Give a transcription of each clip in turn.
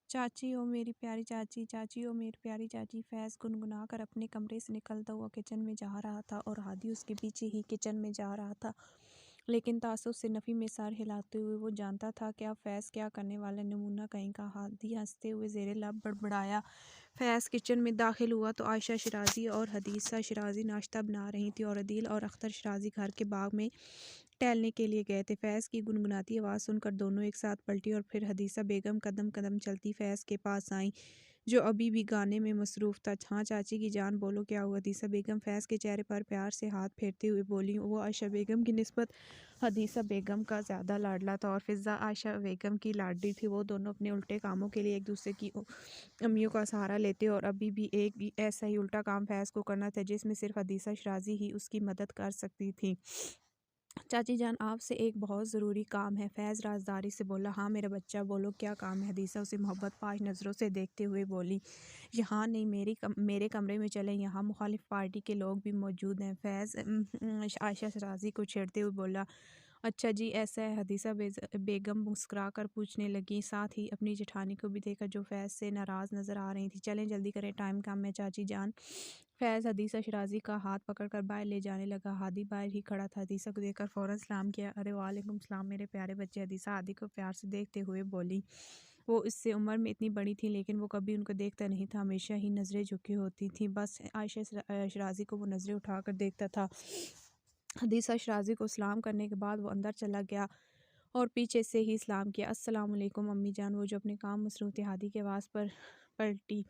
چاچی او میری پیاری چاچی، چاچی او میری پیاری چاچی، فیض گنگنا کر اپنے کمرے سے نکلتا ہوا کچن میں جا رہا تھا اور ہادی اس کے پیچھے ہی کچن میں جا رہا تھا، لیکن تعصب سے نفی میں سر ہلاتے ہوئے وہ جانتا تھا کہ اب فیض کیا کرنے والا نمونہ کہیں کا۔ ہادی ہنستے ہوئے زیر لب بڑبڑایا۔ فیض کچن میں داخل ہوا تو عائشہ شیرازی اور حدیثہ شیرازی ناشتہ بنا رہی تھیں اور عدیل اور اختر شیرازی گھر کے باغ میں ٹہلنے کے لیے گئے تھے۔ فیض کی گنگناتی آواز سن کر دونوں ایک ساتھ پلٹی اور پھر حدیثہ بیگم قدم قدم چلتی فیض کے پاس آئیں، جو ابھی بھی گانے میں مصروف تھا۔ ہاں چاچی کی جان بولو کیا ہوا؟ حدیثہ بیگم فیض کے چہرے پر پیار سے ہاتھ پھیرتے ہوئے بولیں۔ وہ عائشہ بیگم کی نسبت حدیثہ بیگم کا زیادہ لاڈلا تھا اور فضہ عائشہ بیگم کی لاڈلی تھی۔ وہ دونوں اپنے الٹے کاموں کے لیے ایک دوسرے کی امیوں کا سہارا لیتے اور ابھی بھی ایک ایسا ہی الٹا کام فیض کو کرنا تھا جس میں صرف حدیثہ شیرازی ہی اس کی مدد کر سکتی تھی۔ چاچی جان آپ سے ایک بہت ضروری کام ہے، فیض رازداری سے بولا۔ ہاں میرا بچہ بولو کیا کام ہے؟ حدیثہ اسے محبت پاش نظروں سے دیکھتے ہوئے بولی۔ یہاں نہیں میرے کمرے میں چلیں، یہاں مخالف پارٹی کے لوگ بھی موجود ہیں، فیض عائشہ شیرازی کو چھیڑتے ہوئے بولا۔ اچھا جی ایسا ہے؟ حدیثہ بیگم مسکرا کر پوچھنے لگی، ساتھ ہی اپنی جٹھانی کو بھی دیکھا جو فیض سے ناراض نظر آ رہی تھی۔ چلیں جلدی کریں، ٹائم کم ہے چاچی جان۔ فیض حدیثہ شیرازی کا ہاتھ پکڑ کر باہر لے جانے لگا۔ ہادی باہر ہی کھڑا تھا، حدیثہ کو دیکھ کر فوراً سلام کیا۔ ارے وعلیکم السلام میرے پیارے بچے، حدیثہ ہادی کو پیار سے دیکھتے ہوئے بولی۔ وہ اس سے عمر میں اتنی بڑی تھی لیکن وہ کبھی ان کو دیکھتا نہیں تھا، ہمیشہ ہی نظریں جھکی ہوتی تھیں، بس عائشہ شیرازی کو وہ نظریں اٹھا کر دیکھتا تھا۔ حدیثہ شیرازی کو سلام کرنے کے بعد وہ اندر چلا گیا اور پیچھے سے ہی سلام کیا۔ السلام علیکم امی جان۔ وہ جو اپنے کام مصروف تھی ہادی کی آواز پر پلٹی۔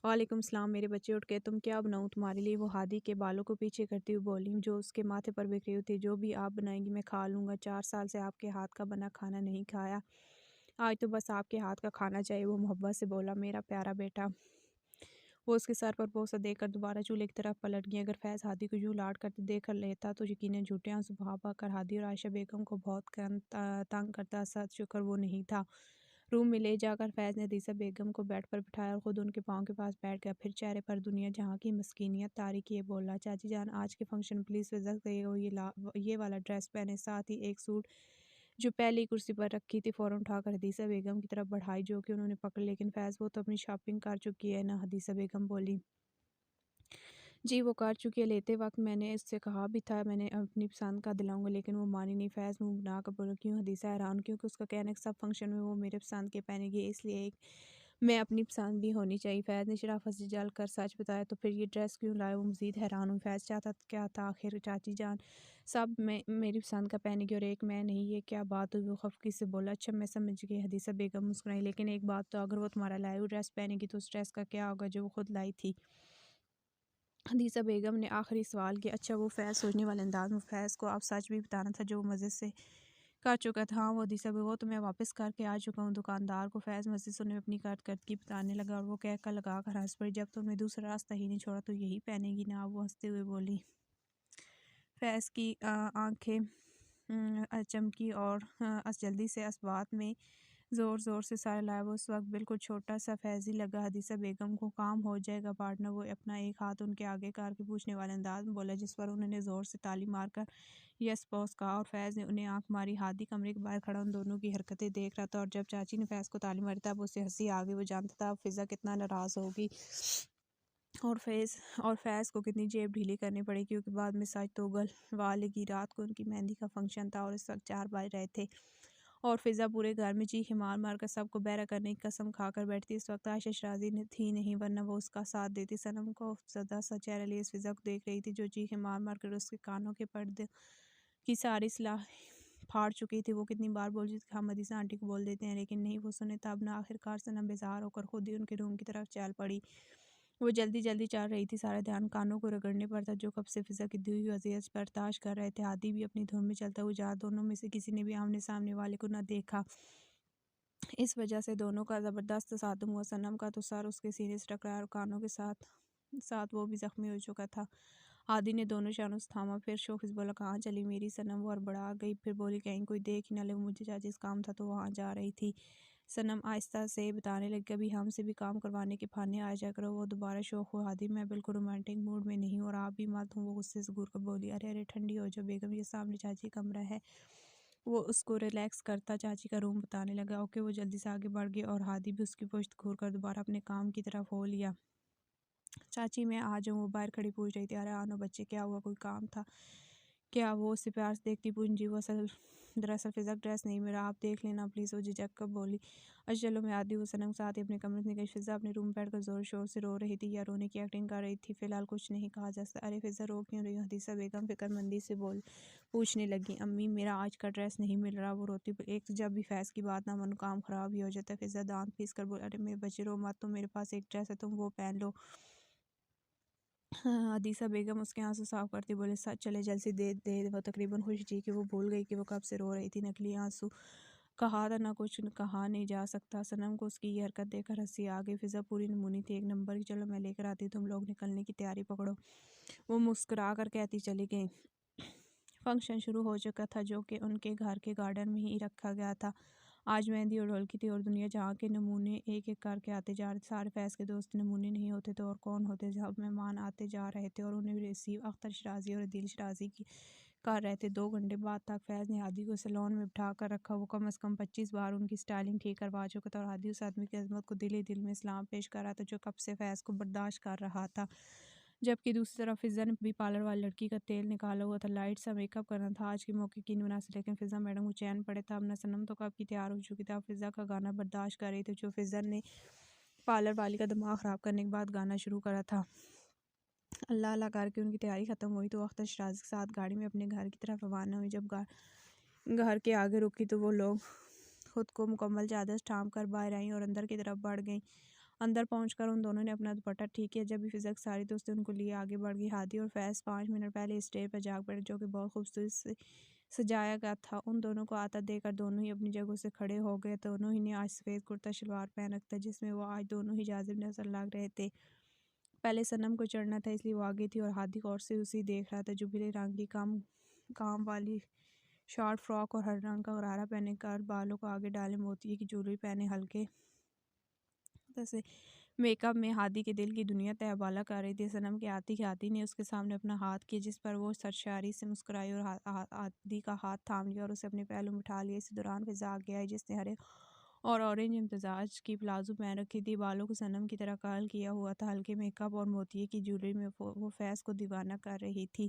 وعلیکم السلام میرے بچے، اٹھ کے تم کیا بناؤں تمہارے لیے؟ وہ ہادی کے بالوں کو پیچھے کرتی ہوئی بولی جو اس کے ماتھے پر بکھری ہوئی تھی۔ جو بھی آپ بنائیں گی میں کھا لوں گا، 4 سال سے آپ کے ہاتھ کا بنا کھانا نہیں کھایا، آج تو بس آپ کے ہاتھ کا کھانا چاہیے، وہ محبت سے بولا۔ میرا پیارا بیٹا۔ وہ اس کے سر پر بوسہ دے کر دوبارہ چولہے کی طرف پلٹ گئی۔ اگر فیض ہادی کو یوں لاڈ کرتے دیکھ لیتا تو یقیناً جھوٹے آنسو بہا بہا کر ہادی اور عائشہ بیگم کو بہت تنگ کرتا۔ ساتھ شکر وہ نہیں تھا۔ روم میں لے جا کر فیض نے حدیثہ بیگم کو بیڈ پر بٹھایا اور خود ان کے پاؤں کے پاس بیٹھ گیا، پھر چہرے پر دنیا جہاں کی مسکینیت طاری کیے بولا۔ چاچی جان آج کے فنکشن پلیز فضہ کو یہ والا ڈریس پہنے، ساتھ ہی ایک سوٹ جو پہلی کرسی پر رکھی تھی فوراً اٹھا کر حدیثہ بیگم کی طرف بڑھائی جو کہ انہوں نے پکڑ، لیکن فیض وہ تو اپنی شاپنگ کر چکی ہے نا؟ حدیثہ بیگم بولی۔ جی وہ کر چکی ہے، لیتے وقت میں نے اس سے کہا بھی تھا میں نے اپنی پسند کا دلاؤں گا لیکن وہ مانی نہیں۔ فیض منہ بنا کر بولا۔ کیوں؟ حدیثہ حیران، کیونکہ اس کا کہنا ہے کہ سب فنکشن میں وہ میرے پسند کے پہنے گی، اس لیے میں اپنی پسند بھی ہونی چاہیے۔ فیض نے شرافت سے جل کر سچ بتایا۔ تو پھر یہ ڈریس کیوں لائے؟ وہ مزید حیران ہوئی۔ فیض چاہتا کیا تھا آخر؟ چاچی جان سب میری پسند کا پہنے گی اور ایک میں نہیں، یہ کیا بات ہوئی؟ وہ خفگی سے بولا۔ اچھا میں سمجھ گئی، حدیثہ بیگم مسکرائی، لیکن ایک بات تو، اگر وہ تمہارا لائی ہوئی ڈریس پہنے گی تو اس ڈریس کا کیا ہوگا جو وہ خود لائی تھی؟ حدیثہ بیگم نے آخری سوال کیا۔ اچھا وہ فیض سوچنے والے انداز میں فیض کو اب سچ بھی بتانا تھا جو وہ مزے سے کر چکا تھا۔ ہاں وہ حدیثہ بیگم، وہ تو میں واپس کر کے آ چکا ہوں دکاندار کو۔ فیض مزید سننے میں اپنی کارکردگی بتانے لگا اور وہ کہہ کر لگا کر ہنس پڑی، جب تم نے دوسرا راستہ ہی نہیں چھوڑا تو یہی پہنے گی نا؟ وہ ہنستے ہوئے بولی۔ فیض کی آنکھیں چمکی اور جلدی سے اس بات میں زور زور سے سارے لائے۔ وہ اس وقت بالکل چھوٹا سا فیضی لگا۔ حدیثہ بیگم کو کام ہو جائے گا پارٹنر؟ وہ اپنا ایک ہاتھ ان کے آگے کر کے پوچھنے والے انداز میں بولا، جس پر انہوں نے زور سے تالی مار کر یس باس کہا، اور فیض نے انہیں آنکھ ماری۔ ہادی کمرے کے باہر کھڑا ان دونوں کی حرکتیں دیکھ رہا تھا اور جب چاچی نے فیض کو تالی ماری تب اسے ہنسی آ گئی۔ وہ جانتا تھا اب فضہ کتنا ناراض ہوگی اور فیض کو کتنی جیب ڈھیلی کرنی پڑے، کیونکہ بعد میں سچ تو اگلوا لے گی۔ رات کو ان کی مہندی کا فنکشن تھا اور اس وقت 4 بج رہے تھے اور فضہ پورے گھر میں چیخیں مار مار کر سب کو بہرا کرنے کی قسم کھا کر بیٹھتی۔ اس وقت عائشہ شیرازی تھی نہیں، ورنہ وہ اس کا ساتھ دیتی۔ صنم کو زدہ سا چہرہ لیے اس فضہ کو دیکھ رہی تھی جو چیخیں مار مار کر اس کے کانوں کے پردے کی ساری صلاح پھاڑ چکی تھی۔ وہ کتنی بار بول چکی تھی ہم حدیثہ آنٹی کو بول دیتے ہیں، لیکن نہیں وہ سنے، تب نہ آخر کار صنم بیزار ہو کر خود ہی ان کے روم کی طرف چل پڑی۔ وہ جلدی جلدی چل رہی تھی، سارا دھیان کانوں کو رگڑنے پر تھا جو کب سے فضہ کی دی ہوئی اذیت برداشت کر رہے تھے۔ ہادی بھی اپنی دھن میں چلتا ہوا جا، دونوں میں سے کسی نے بھی آمنے سامنے والے کو نہ دیکھا، اس وجہ سے دونوں کا زبردست تصادم ہوا۔ صنم کا تو سر اس کے سینے سے ٹکرایا اور کانوں کے ساتھ ساتھ وہ بھی زخمی ہو چکا تھا۔ ہادی نے دونوں شانوں سے تھاما، پھر شوخی سے بولا، کہاں چلی میری صنم؟ وہ ہڑبڑا گئی، پھر بولی، کہیں کوئی دیکھ ہی نہ لے، مجھے چاچی سے کام تھا تو وہاں جا رہی تھی۔ صنم آہستہ سے بتانے لگی، کبھی ہم سے بھی کام کروانے کے بہانے آ جایا کرو۔ وہ دوبارہ شوق ہوا، ہادی میں بالکل رومانٹک موڈ میں نہیں ہوں اور آپ بھی مت ہوں۔ وہ غصے سے گھور کر بولی، ارے ارے ٹھنڈی ہو جاؤ بیگم، یہ سامنے چاچی کمرہ ہے، وہ اس کو ریلیکس کرتا چاچی کا روم بتانے لگا۔ اوکے، وہ جلدی سے آگے بڑھ گئی اور ہادی بھی اس کی پشت گھور کر دوبارہ اپنے کام کی طرف ہو لیا۔ چاچی میں آ جاؤں؟ وہ باہر کھڑی پوچھ رہی تھی۔ ارے آنو بچے، کیا ہوا؟ کوئی کام تھا کیا؟ وہ اسے پیار سے دیکھتی پوچھی۔ جی وہ دراصل فضا ڈریس نہیں میرا، آپ دیکھ لینا پلیز، وہ جھجک کر بولی۔ اچھا چلو میں آتی ہوں۔ صنم ساتھ ہی اپنے کمرے سے نکلی۔ فضا اپنے روم میں بیٹھ کر زور شور سے رو رہی تھی یا رونے کی ایکٹنگ کر رہی تھی، فی الحال کچھ نہیں کہا جا سکتا۔ ارے فضا رو کیوں رہی ہو؟ حدیثہ بیگم فکر مندی سے پوچھنے لگی۔ امی میرا آج کا ڈریس نہیں مل رہا، وہ روتی ایک تو جب بھی فیض کی بات نہ مانو کام خراب ہی ہو جاتا ہے۔ فضا دانت پیس کر بولی۔ ارے میرے بچے رو مت، تم میرے پاس ایک ڈریس ہے، تم وہ پہن لو۔ حدیثہ بیگم اس کے آنسو صاف کرتی بولے سچ چلے جلد سے دے دے۔ وہ تقریباً خوش تھی کہ وہ بھول گئی کہ وہ کب سے رو رہی تھی۔ نکلی آنسو کہا تھا نہ کچھ کہا نہیں جا سکتا۔ صنم کو اس کی یہ حرکت دیکھ کر ہنسی آ گئی۔ فضا پوری نمونی تھی، ایک نمبر کی۔ چلو میں لے کر آتی، تم لوگ نکلنے کی تیاری پکڑو، وہ مسکرا کر کہتی چلی گئی۔ فنکشن شروع ہو چکا تھا جو کہ ان کے گھر کے گارڈن میں ہی رکھا گیا تھا۔ آج مہندی اور ڈھولکی تھی اور دنیا جہاں کے نمونے ایک ایک کر کے آتے جا رہے تھے۔ سارے فیض کے دوست نمونے نہیں ہوتے تو اور کون ہوتے؟ جب مہمان آتے جا رہے تھے اور انہیں ریسیو اختر شرازی اور عدیل شرازی کی کر رہے تھے۔ 2 گھنٹے بعد تک فیض نے ہادی کو سیلون میں بٹھا کر رکھا۔ وہ کم از کم 25 بار ان کی سٹائلنگ ٹھیک کروا چکا تھا اور ہادی اس آدمی کی عظمت کو دل ہی دل میں سلام پیش کر رہا تھا جو کب سے فیض کو برداشت کر رہا تھا۔ جبکہ دوسری طرف فضا نے بھی پارلر والی لڑکی کا تیل نکالا ہوا تھا، لائٹ سا میک اپ کرنا تھا آج کے موقع کی مناسب، لیکن فضا میڈم کو چین پڑے تھا۔ اب صنم تو کب کی تیار ہو چکی تھی، اب فضا کا گانا برداشت کر رہی تھی جو فضا نے پارلر والی کا دماغ خراب کرنے کے بعد گانا شروع کرا تھا۔ اللہ اللہ کر کے ان کی تیاری ختم ہوئی تو اختر شرازی کے ساتھ گاڑی میں اپنے گھر کی طرف روانہ ہوئی۔ جب گھر کے آگے رکی تو وہ لوگ خود کو مکمل چادر ڈھانپ کر باہر آئیں اور اندر کی طرف بڑھ گئیں۔ اندر پہنچ کر ان دونوں نے اپنا دوپٹہ ٹھیک کیا۔ جب بھی فضا کی ساری دوستیں ان کو لیے آگے بڑھ گئی، ہادی اور فیض 5 منٹ پہلے اسٹیج پر جاگ پڑے جو کہ بہت خوبصورتی سے سجایا گیا تھا۔ ان دونوں کو آتا دیکھ کر دونوں ہی اپنی جگہوں سے کھڑے ہو گئے۔ دونوں ہی نے آج سفید کرتا شلوار پہن رکھا تھا جس میں وہ آج دونوں ہی جاذب نظر لگ رہے تھے۔ پہلے صنم کو چڑھنا تھا اس لیے وہ آگے تھی اور ہادی غور سے اسے دیکھ رہا تھا جو بلے رنگ کی کام والی شارٹ فراک اور ہر رنگ کا غرارہ پہنے کر بالوں کو آگے ڈالے موتی کی جویلری پہنے ہلکے سے میک اپ میں ہادی کے دل کی دنیا تہہ بالا کر رہی تھی۔ صنم کے آتی ہی ہادی نے اس کے سامنے اپنا ہاتھ کیا جس پر وہ سرشاری سے مسکرائی اور ہادی کا ہاتھ تھام لیا اور اسے اپنے پہلو میں اٹھا لیا۔ اسی دوران فضا آگے آئی جس نے ہرے اور اورنج امتزاج کی پلازو پہن رکھی تھی، بالوں کو صنم کی طرح کرل کیا ہوا تھا، ہلکے میک اپ اور موتی کی جویلری میں وہ فیض کو دیوانہ کر رہی تھی۔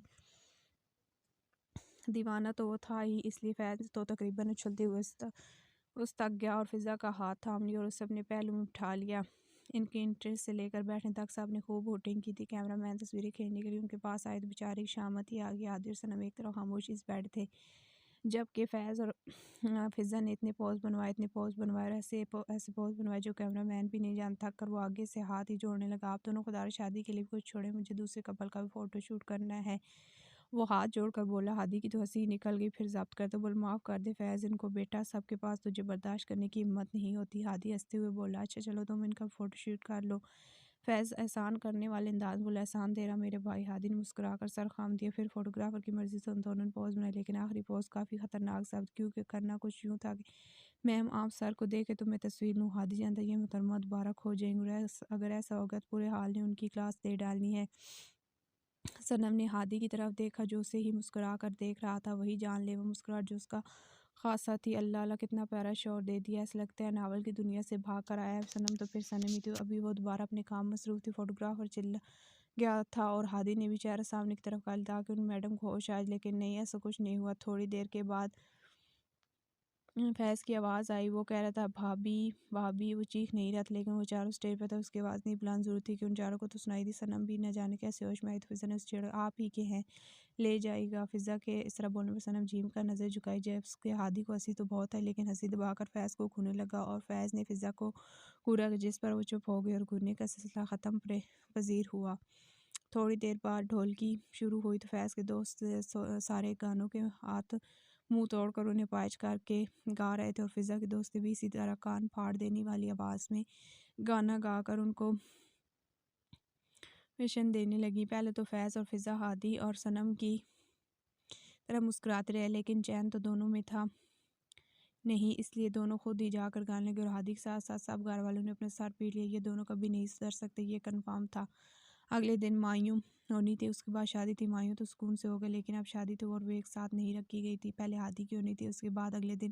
دیوانہ تو وہ تھا ہی، اس لیے فیض تو تقریباً اچھلتے ہوئے اس تک گیا اور فضا کا ہاتھ تھام لیا اور اسے اپنے پہلو میں بٹھا لیا۔ ان کی انٹری سے لے کر بیٹھنے تک سب نے خوب ہوٹنگ کی تھی۔ کیمرہ مین تصویریں کھینچنے کے لیے ان کے پاس آئے تو بیچارے کی شامت ہی آ گئی۔ ہادی اور صنم ایک طرف خاموشی سے بیٹھے تھے جبکہ فیض اور فضا نے اتنے پوز بنوائے اور ایسے پوز بنوائے جو کیمرہ مین بھی نہیں جانتا۔ تھک کر وہ آگے سے ہاتھ ہی جوڑنے لگا۔ آپ دونوں خدا شادی کے لیے کچھ چھوڑیں، مجھے دوسرے کپل کا بھی فوٹو شوٹ کرنا ہے، وہ ہاتھ جوڑ کر بولا۔ ہادی کی تو ہنسی نکل گئی، پھر ضبط کرتے بول معاف کر دے فیض ان کو بیٹا، سب کے پاس تجھے برداشت کرنے کی ہمت نہیں ہوتی۔ ہادی ہنستے ہوئے بولا اچھا چلو تم ان کا فوٹو شوٹ کر لو۔ فیض احسان کرنے والے انداز بولا احسان تیرا میرے بھائی۔ ہادی نے مسکرا کر سر خم دیا، پھر فوٹوگرافر کی مرضی سے ان دونوں نے پوز بنائے، لیکن آخری پوز کافی خطرناک ثابت کیونکہ کرنا کچھ یوں تھا کہ میم آپ سر کو دیکھیں تو میں تصویر لوں۔ ہادی جانتا یہ محترمہ دوبارہ کھو جائیں گے، اگر ایسا ہوگا تو پورے حال نے ان کی کلاس دے ڈالنی ہے۔ صنم نے ہادی کی طرف دیکھا جو اسے ہی مسکرا کر دیکھ رہا تھا، وہی جان لیوا مسکراہٹ جو اس کا خاصہ تھی۔ اللہ اللہ کتنا پیارا شعور دے دیا، ایسا لگتا ہے ناول کی دنیا سے بھاگ کر آیا ہے۔ صنم تو پھر صنم ہی تھی، ابھی وہ دوبارہ اپنے کام مصروف تھی۔ فوٹوگرافر چلا گیا تھا اور ہادی نے بھی چہرہ سامنے کی طرف کر لیا تاکہ ان میڈم کو ہوش آئے، لیکن نہیں ایسا کچھ نہیں ہوا۔ تھوڑی دیر کے بعد فیض کی آواز آئی، وہ کہہ رہا تھا بھابی بھابی، وہ چیخ نہیں رہا تھا لیکن وہ چاروں سٹیج پر تھا، اس کی آواز نہیں بلند ضرور تھی کہ ان چاروں کو تو سنائی دی۔ صنم بھی نہ جانے کیسے ہوش میں آئی تو فضا نے اس چھیڑا آپ ہی کے ہیں، لے جائے گا۔ فضا کے اس طرح بولنے پر صنم جھیم کر نظر جھکائی جب اس کے ہادی کو ہنسی تو بہت ہے لیکن ہنسی دبا کر فیض کو کھونے لگا اور فیض نے فضا کو گھورا جس پر وہ چپ ہو گئی اور گھورنے کا سلسلہ ختم پذیر ہوا۔ تھوڑی دیر بعد ڈھولکی شروع ہوئی تو فیض کے دوست سارے گانوں کے ہاتھ منہ توڑ کر انہیں پائچ کر کے گا رہے تھے اور فضا کے دوست بھی اسی طرح کان پھاڑ دینے والی آواز میں گانا گا کر ان کو مشن دینے لگی۔ پہلے تو فیض اور فضا ہادی اور صنم کی طرح مسکراتے رہے لیکن چین تو دونوں میں تھا نہیں، اس لیے دونوں خود ہی جا کر گانے لگے اور ہادی کے ساتھ ساتھ سب گھر والوں نے اپنا سر پیٹ لیا۔ یہ دونوں کبھی نہیں سدھر سکتے، یہ کنفرم تھا۔ اگلے دن مایوں ہونی تھی، اس کے بعد شادی تھی۔ مایوں تو سکون سے ہو گئے، لیکن اب شادی تو اور وہ ایک ساتھ نہیں رکھی گئی تھی۔ پہلے ہادی کی ہونی تھی، اس کے بعد اگلے دن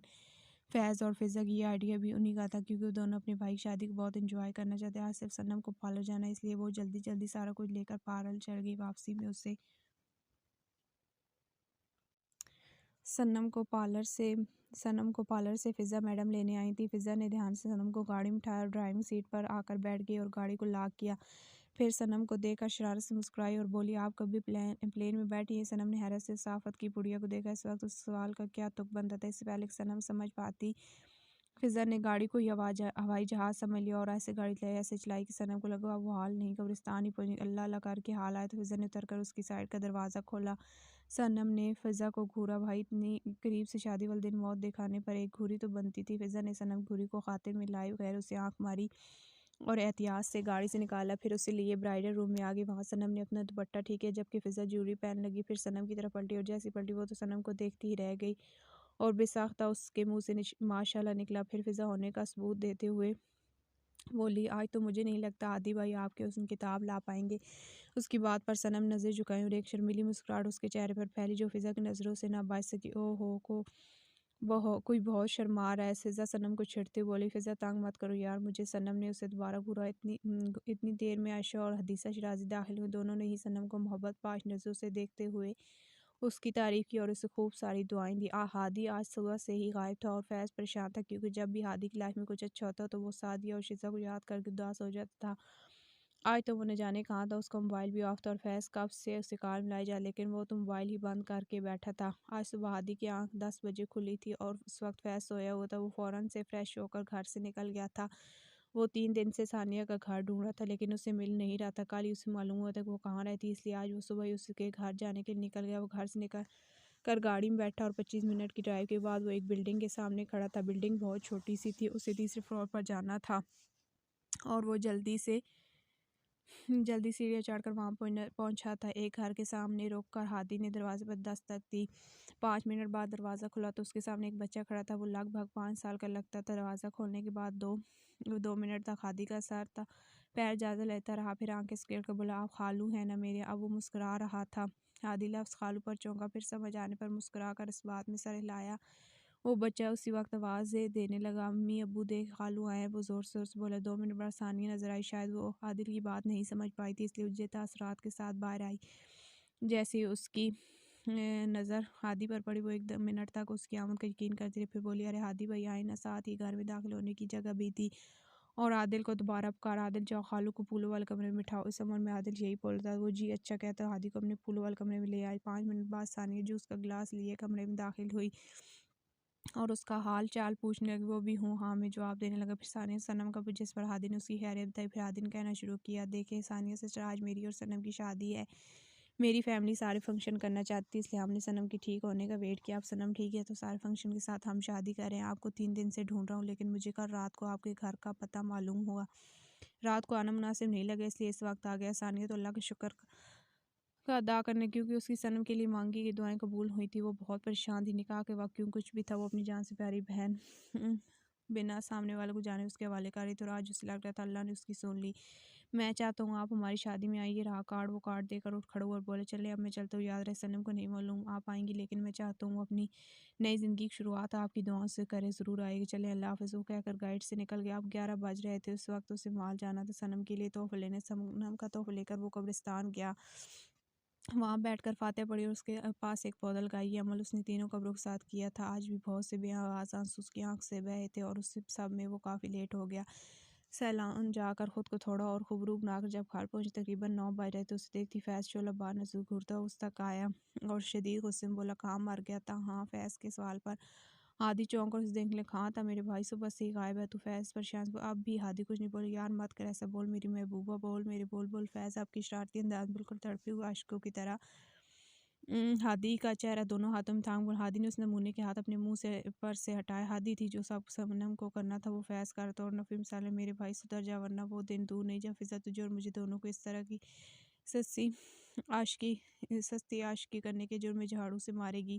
فیض اور فضا کی۔ یہ آئیڈیا بھی انہی کا تھا، کیونکہ وہ دونوں اپنے بھائی کی شادی کو بہت انجوائے کرنا چاہتے ہیں۔ آج صرف صنم کو پارلر جانا ہے، اس لیے وہ جلدی جلدی سارا کچھ لے کر پارلر چڑھ گئی۔ واپسی میں اسے صنم کو پارلر سے فضا میڈم لینے آئی تھی۔ فضا نے دھیان سے صنم کو گاڑی میں اٹھایا اور ڈرائیونگ سیٹ پر آ کر بیٹھ گئی اور گاڑی کو لاک کیا۔ پھر صنم کو دیکھ کر شرارت سے مسکرائی اور بولی، آپ کبھی پلین میں بیٹھی ہیں؟ صنم نے حیرت سے صافت کی پڑیا کو دیکھا۔ اس وقت اس سوال کا کیا تک بنتا تھا، اس سے پہلے کہ صنم سمجھ پاتی، فضا نے گاڑی کو ہوائی جہاز سمجھ لیا اور ایسے گاڑی ایسے چلائی کہ صنم کو لگا وہ حال نہیں، قبرستان ہی پہنچ۔ اللہ اللہ کر کے حال آیا تو فضا نے اتر کر اس کی سائیڈ کا دروازہ کھولا۔ صنم نے فضا کو گھورا۔ بھائی اتنی قریب سے شادی والے دن موت دکھانے پر ایک گھوری تو بنتی تھی۔ فضا نے صنم گھوری کو خاطر میں لائے بغیر اسے آنکھ ماری اور احتیاط سے گاڑی سے نکالا، پھر اسے لیے برائڈل روم میں آگئی۔ وہاں صنم نے اپنا دوپٹہ ٹھیک کیا جبکہ فضا جیولری پہننے لگی۔ پھر صنم کی طرف پلٹی اور جیسی پلٹی وہ تو صنم کو دیکھتی ہی رہ گئی اور بے ساختہ اس کے منہ سے ماشاءاللہ نکلا۔ پھر فضا ہونے کا ثبوت دیتے ہوئے بولی، آج تو مجھے نہیں لگتا عادی بھائی آپ کے حسن کتاب لا پائیں گے۔ اس کی بات پر صنم نظر جھکائی اور ایک شرمیلی مسکراہٹ اس کے چہرے پر پھیلی جو فضا کی نظروں سے نہ بچ سکی۔ او ہو کوئی بہت شرما رہا ہے، فضا صنم کو چھیڑتے بولی۔ فضا تنگ مت کرو یار مجھے۔ صنم نے اسے دوبارہ گھورا۔ اتنی دیر میں عائشہ اور حدیثہ شیرازی داخل ہوئی۔ دونوں نے ہی صنم کو محبت پاش نظروں سے دیکھتے ہوئے اس کی تعریف کی اور اسے خوب ساری دعائیں دی۔ ہادی آج صبح سے ہی غائب تھا اور فیض پریشان تھا، کیونکہ جب بھی ہادی کی لائف میں کچھ اچھا ہوتا تو وہ سعدیہ اور شیزہ کو یاد کر کے اداس ہو جاتا تھا۔ آج تو وہ نہ جانے کہاں تھا، اس کا موبائل بھی آف تھا اور فیض کب سے اسے کال ملائی جا لیکن وہ تو موبائل ہی بند کر کے بیٹھا تھا۔ آج صبح ہادی کی آنکھ 10 بجے کھلی تھی اور اس وقت فیض سویا ہوا تھا۔ وہ فوراً سے فریش ہو کر گھر سے نکل گیا تھا۔ وہ 3 دن سے ثانیہ کا گھر ڈھونڈ رہا تھا لیکن اسے مل نہیں رہا تھا۔ کل ہی اسے معلوم ہوا تھا کہ وہ کہاں رہتی، اس لیے آج وہ صبح ہی اس کے گھر جانے کے لیے نکل گیا۔ وہ گھر سے نکل کر گاڑی میں بیٹھا اور 25 منٹ کی ڈرائیو کے بعد وہ ایک بلڈنگ کے سامنے کھڑا تھا۔ بلڈنگ بہت چھوٹی سی تھی، اسے تیسرے فلور پر جانا تھا اور وہ جلدی سیڑھیاں چڑھ کر وہاں پہنچا تھا۔ ایک گھر کے سامنے روک کر ہادی نے دروازے پر دستک دی۔ 5 منٹ بعد دروازہ کھلا تو اس کے سامنے ایک بچہ کھڑا تھا۔ وہ لگ بھگ 5 سال کا لگتا تھا۔ دروازہ کھولنے کے بعد 2 منٹ تک ہادی کا سر تھا پیر اجازت لیتا رہا، پھر آنکھیں سکیڑ کر بولا، آپ خالو ہیں نا میرے؟ اب وہ مسکرا رہا تھا۔ ہادی لفظ خالو پر چونکا، پھر سمجھ آنے پر مسکرا کر اس بات میں سر ہلایا۔ وہ بچہ اسی وقت آوازیں دینے لگا، امی ابو دیکھ خالو آئے ہیں۔ وہ زور سے بولا۔ 2 منٹ بعد ثانیہ نظر آئی۔ شاید وہ عادل کی بات نہیں سمجھ پائی تھی، اس لیے اجے تاثرات کے ساتھ باہر آئی۔ جیسے ہی اس کی نظر ہادی پر پڑی وہ 1 منٹ تک اس کی آمد کا یقین کرتی رہی، پھر بولی، ارے ہادی بھائی آئے نا۔ ساتھ ہی گھر میں داخل ہونے کی جگہ بھی تھی اور عادل کو دوبارہ پکارا، عادل جاؤ خالو کو پھولوں والے کمرے میں بٹھاؤ۔ اس عمر میں عادل یہی بولتا تھا۔ وہ جی اچھا کہتا ہادی کو اپنے پھولوں والے کمرے میں لے آئی۔ 5 منٹ بعد ثانیہ جوس کا گلاس لیے کمرے میں داخل ہوئی اور اس کا حال چال پوچھنے لگی۔ وہ بھی ہوں ہاں میں جواب دینے لگا۔ پھر ثانیہ صنم کا جس پر ہادی نے اس کی خیریت بتائی۔ پھر ہادی نے کہنا شروع کیا، دیکھیں ثانیہ سسٹر، آج میری اور صنم کی شادی ہے۔ میری فیملی سارے فنکشن کرنا چاہتی تھی، اس لیے ہم نے صنم کی ٹھیک ہونے کا ویٹ کیا۔ اب صنم ٹھیک ہے تو سارے فنکشن کے ساتھ ہم شادی کر رہے ہیں۔ آپ کو 3 دن سے ڈھونڈ رہا ہوں لیکن مجھے کل رات کو آپ کے گھر کا پتہ معلوم ہوا۔ رات کو آنا مناسب نہیں لگا اس لیے اس وقت آ گیا۔ ثانیہ تو اللہ کا شکر کا ادا کرنے کیونکہ اس کی صنم کے لیے مانگی گئی دعائیں قبول ہوئی تھی۔ وہ بہت پریشان تھی۔ نکاح کے وقت کیوں کچھ بھی تھا وہ اپنی جان سے پیاری بہن بنا سامنے والے کو جانے اس کے حوالے کر رہی تھی اور آج اسے لگ رہا تھا اللہ نے اس کی سن لی۔ میں چاہتا ہوں آپ ہماری شادی میں آئیے۔ رہا کارڈ، وہ کارڈ دے کر اٹھ کھڑا ہوا اور بولے، چلے اب میں چلتا ہوں، یاد رہے صنم کو نہیں معلوم آپ آئیں گی لیکن میں چاہتا ہوں اپنی نئی زندگی کی شروعات آپ کی دعاؤں سے کرے، ضرور آئے گی، چلے اللہ حافظ۔ وہ کہہ کر گائیڈ سے نکل گیا۔ اب 11 بج رہے تھے۔ اس وقت اسے مال جانا تھا صنم کے لیے تحفہ لینے۔ صنم کا تحفہ لے کر وہ قبرستان گیا، وہاں بیٹھ کر فاتحہ پڑھی اور اس کے پاس ایک پودا لگائی۔ یہ عمل اس نے 3 قبروں کے ساتھ کیا تھا۔ آج بھی بہت سے بے آواز آنسو اس کی آنکھ سے بہے تھے اور اس سب میں وہ کافی لیٹ ہو گیا۔ سیلان جا کر خود کو تھوڑا اور خوبرو بنا کر جب گھر پہنچی تقریباً 9 بج رہے تھے، اسے دیکھتی فیض شعلہ بار نظر گھورتا اس تک آیا اور شدید غصے میں بولا، کہاں مر گیا تھا؟ ہاں؟ فیض کے سوال پر ہادی چونک کر اسے دیکھنے لگا۔ کہاں تھا میرے بھائی؟ صبح سے ہی غائب ہے تو؟ فیض پریشان سے اب بھی ہادی کچھ نہیں بولی۔ یار مت کر ایسا، بول میری محبوبہ، بول میرے، بول بول۔ فیض اب کی شرارتی انداز میں بالکل تڑپے ہوئے اشکوں کی طرح ہادی کا چہرہ دونوں ہاتھوں میں تھام کر ہادی نے اس نمونے کے ہاتھ اپنے منہ سے پر سے ہٹائے۔ ہادی تھی جو سب صنم کو کرنا تھا وہ فیض کا اور نفی مثال میرے بھائی سدھر جا ورنہ وہ دن دور نہیں جب فضا تجھے اور مجھے دونوں کو اس طرح کی سستی عاشقی کرنے کے جرم میں جھاڑو سے مارے گی۔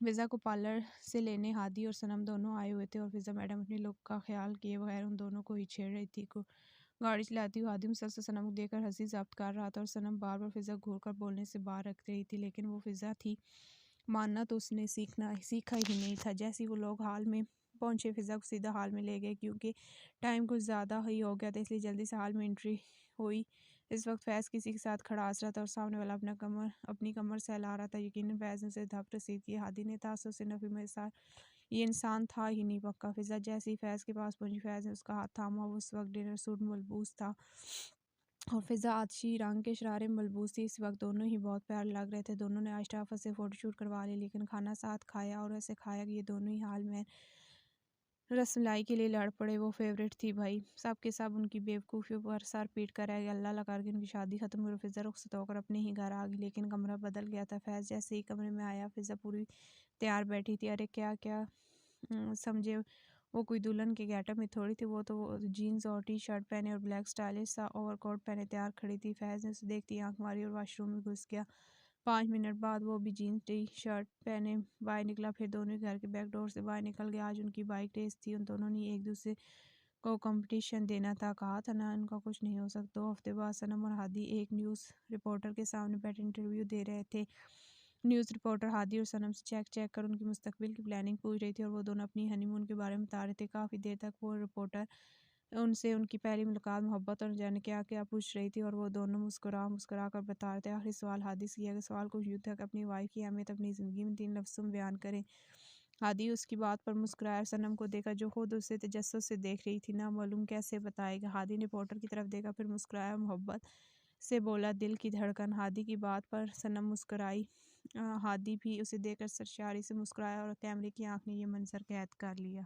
فضا کو پارلر سے لینے ہادی اور صنم دونوں آئے ہوئے تھے اور فضا میڈم اپنے لک کا خیال کیے بغیر ان دونوں کو ہی چھیڑ رہی تھی گاڑی چلاتی ہوئی ہادی مسلسل صنم کو دیکھ کر ہنسی ضبط کر رہا تھا اور صنم بار بار فضا گھور کر بولنے سے باہر رکھ رہی تھی، لیکن وہ فضا تھی، ماننا تو اس نے سیکھا ہی نہیں تھا۔ جیسے وہ لوگ ہال میں پہنچے فضا کو سیدھا ہال میں لے گئے کیونکہ ٹائم کچھ زیادہ ہی ہو گیا تھا، اس لیے جلدی سے ہال میں انٹری ہوئی۔ اس وقت فیض کسی کے ساتھ کھڑا ہنس رہا تھا اور سامنے والا اپنی کمر سہلا رہا تھا۔ یقیناً فیض نے اسے دھپ رسید کی۔ ہادی نے تاثر سے نفی میں سار یہ انسان تھا ہی نہیں پکا۔ فضا جیسے ہی فیض کے پاس پہنچی فیض نے اس کا ہاتھ تھاما۔ وہ اس وقت ڈنر سوٹ ملبوس تھا اور فضا آتشی رنگ کے شرارے ملبوس تھی۔ اس وقت دونوں ہی بہت پیارے لگ رہے تھے۔ دونوں نے اشرافت سے فوٹو شوٹ کروا لی، لیکن کھانا ساتھ کھایا اور ایسے کھایا کہ یہ دونوں ہی حال میں رس ملائی کے لیے لڑ پڑے۔ وہ فیورٹ تھی بھائی، سب کے سب ان کی بیوقوفیوں پر سر پیٹ کر رہ گئے۔ اللہ اللہ کر کے ان کی شادی ختم ہوئی اور فضا رخصت ہو کر اپنے ہی گھر آ گئی، لیکن کمرہ بدل گیا تھا۔ فیض جیسے ہی کمرے میں آیا فضا پوری تیار بیٹھی تھی۔ ارے کیا سمجھے، وہ کوئی دلہن کے گیٹ اپ میں تھوڑی تھی، وہ تو جینز اور ٹی شرٹ پہنے اور بلیک سٹائلش سا اوور کوٹ پہنے تیار کھڑی تھی۔ فیض نے اسے دیکھتی ہی آنکھ ماری اور واش روم میں گھس گیا۔ 5 منٹ بعد وہ بھی جینز ٹی شرٹ پہنے باہر نکلا، پھر دونوں گھر کے بیک ڈور سے باہر نکل گئے۔ آج ان کی بائک ریس تھی، ان دونوں نے ایک دوسرے کو کمپٹیشن دینا تھا۔ کہا تھا نا ان کا کچھ نہیں ہو سکتا۔ 2 ہفتے بعد صنم اور ہادی ایک نیوز رپورٹر کے سامنے بیٹھے انٹرویو دے رہے تھے۔ نیوز رپورٹر ہادی اور صنم سے چیک کر ان کی مستقبل کی پلاننگ پوچھ رہی تھی اور وہ دونوں اپنی ہنی مون کے بارے میں بتا رہے تھے۔ کافی دیر تک وہ رپورٹر ان سے ان کی پہلی ملاقات، محبت اور جانے کیا پوچھ رہی تھی اور وہ دونوں مسکرا کر بتا رہے تھے۔ آخری سوال ہادی سے کیا کہ سوال کچھ یوں تھا کہ اپنی وائف کی اہمیت اپنی زندگی میں 3 لفظوں میں بیان کریں۔ ہادی اس کی بات پر مسکرایا اور صنم کو دیکھا جو خود اسے تجسس سے دیکھ رہی تھی۔ نہ معلوم کیسے بتائے گا۔ ہادی نے رپورٹر کی طرف دیکھا، پھر مسکرایا اور محبت سے بولا، دل کی دھڑکن۔ ہادی کی بات پر صنم مسکرائی۔ ہادی بھی اسے دیکھ کر سرشاری سے مسکرایا اور کیمرے کی آنکھ نے یہ منظر قید کر لیا۔